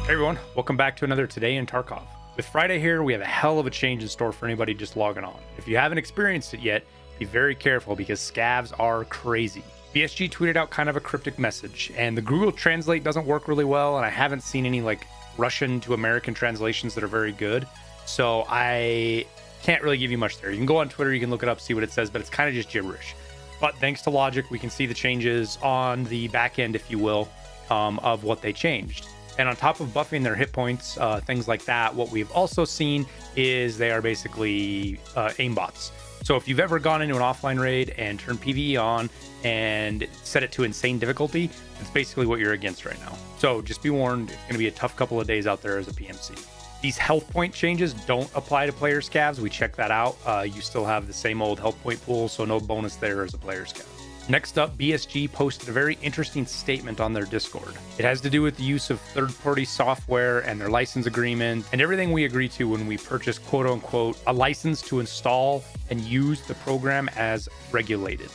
Hey everyone, welcome back to another Today in Tarkov. With Friday here, we have a hell of a change in store for anybody just logging on. If you haven't experienced it yet, be very careful because scavs are crazy. BSG tweeted out kind of a cryptic message, and the Google Translate doesn't work really well, and I haven't seen any like Russian to American translations that are very good. So I can't really give you much there. You can go on Twitter, you can look it up, see what it says, but it's kind of just gibberish. But thanks to Logic, we can see the changes on the back end, if you will, of what they changed. And on top of buffing their hit points, things like that, what we've also seen is they are basically aimbots. So if you've ever gone into an offline raid and turned PvE on and set it to insane difficulty, it's basically what you're against right now. So just be warned, it's going to be a tough couple of days out there as a PMC. These health point changes don't apply to player scavs. We checked that out. You still have the same old health point pool, so no bonus there as a player scav. Next up, BSG posted a very interesting statement on their Discord. It has to do with the use of third-party software and their license agreement and everything we agree to when we purchase quote-unquote a license to install and use the program as regulated.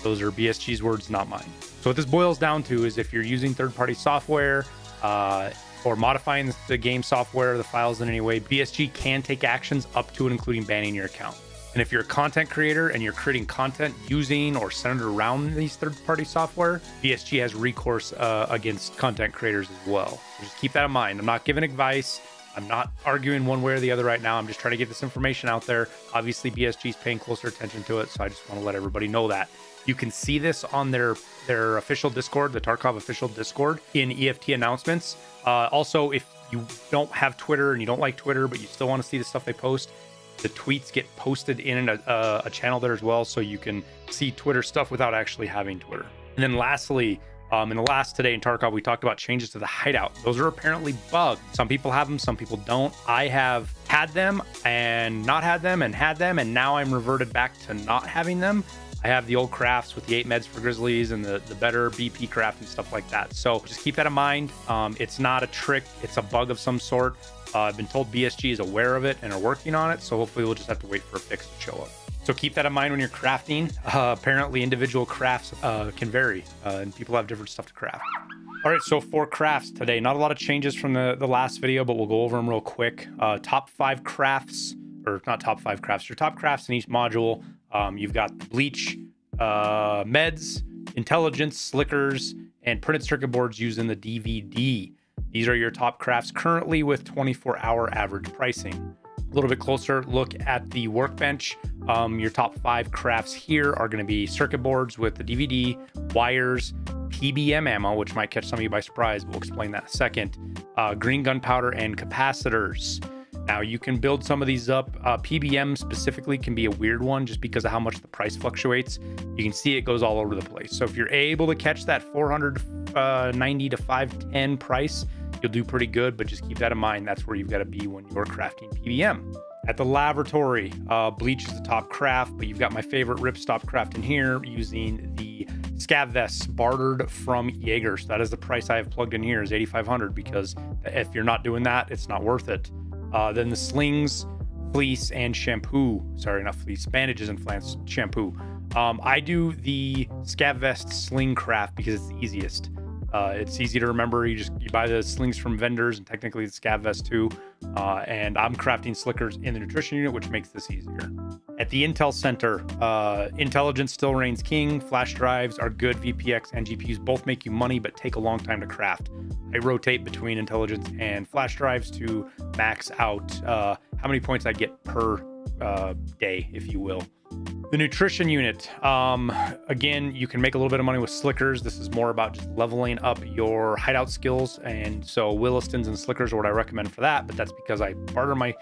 Those are BSG's words, not mine. So what this boils down to is if you're using third-party software or modifying the game software, the files in any way, BSG can take actions up to and including banning your account. And if you're a content creator and you're creating content using or centered around these third-party software, BSG has recourse against content creators as well. So just keep that in mind. I'm not giving advice. I'm not arguing one way or the other right now. I'm just trying to get this information out there. Obviously, BSG is paying closer attention to it, so I just want to let everybody know that. You can see this on their official Discord, the Tarkov official Discord, in EFT announcements. Also, if you don't have Twitter and you don't like Twitter, but you still want to see the stuff they post, the tweets get posted in a channel there as well, so you can see Twitter stuff without actually having Twitter. And then lastly, in the last Today in Tarkov, we talked about changes to the hideout. Those are apparently bugged. Some people have them, some people don't. I have had them and not had them and had them, and now I'm reverted back to not having them. I have the old crafts with the 8 meds for Grizzlies and the better BP craft and stuff like that. So just keep that in mind. It's not a trick, it's a bug of some sort. I've been told BSG is aware of it and are working on it, so hopefully we'll just have to wait for a fix to show up. So keep that in mind when you're crafting. Apparently individual crafts can vary, and people have different stuff to craft. All right, so for crafts today, not a lot of changes from the last video, but we'll go over them real quick. Top 5 crafts, or not top 5 crafts, your top crafts in each module. You've got the bleach, meds, intelligence, slickers, and printed circuit boards using the DVD. These are your top crafts currently with 24-hour average pricing. A little bit closer look at the workbench. Your top 5 crafts here are going to be circuit boards with the DVD, wires, PBM ammo, which might catch some of you by surprise, but we'll explain that in a second, green gunpowder, and capacitors. Now you can build some of these up. PBM specifically can be a weird one just because of how much the price fluctuates. You can see it goes all over the place. So if you're able to catch that 490 to 510 price, you'll do pretty good, but just keep that in mind. That's where you've got to be when you're crafting PBM. At the laboratory, bleach is the top craft, but you've got my favorite ripstop craft in here using the scav vests bartered from Jaeger. So that is the price I have plugged in here is 8,500, because if you're not doing that, it's not worth it. Then the slings, fleece, and shampoo. Sorry, not fleece, bandages and shampoo. I do the scav vest sling craft because it's the easiest. It's easy to remember. You buy the slings from vendors, and technically the scav vest too. And I'm crafting slickers in the nutrition unit, which makes this easier. At the Intel Center, intelligence still reigns king. Flash drives are good. VPX and GPUs both make you money, but take a long time to craft. I rotate between intelligence and flash drives to max out how many points I get per day, if you will. The nutrition unit, again, you can make a little bit of money with slickers. This is more about just leveling up your hideout skills, and so Willistons and slickers are what I recommend for that, but that's because I barter my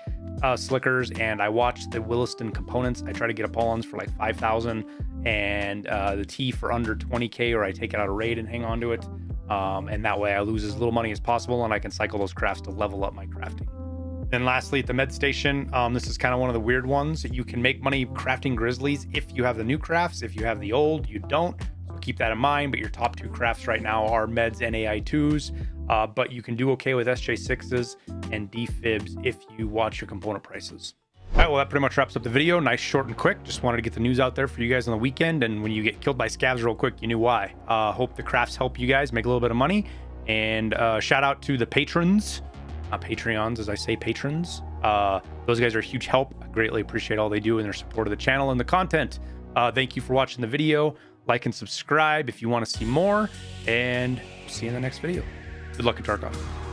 slickers and I watch the Williston components. I try to get a Pollens for like 5,000 and the T for under 20k, or I take it out of raid and hang on to it, and that way I lose as little money as possible and I can cycle those crafts to level up my crafting. Then lastly, at the med station, this is kind of one of the weird ones. You can make money crafting Grizzlies if you have the new crafts. If you have the old, you don't. So keep that in mind. But your top 2 crafts right now are meds and AI2s. But you can do okay with SJ6s and defibs if you watch your component prices. All right, well, that pretty much wraps up the video. Nice, short, and quick. Just wanted to get the news out there for you guys on the weekend. And when you get killed by scavs real quick, you knew why. Hope the crafts help you guys make a little bit of money. And shout out to the patrons Patreons, as I say, patrons. Those guys are a huge help. I greatly appreciate all they do and their support of the channel and the content. Thank you for watching the video. Like and subscribe if you want to see more, and see you in the next video. Good luck in Tarkov.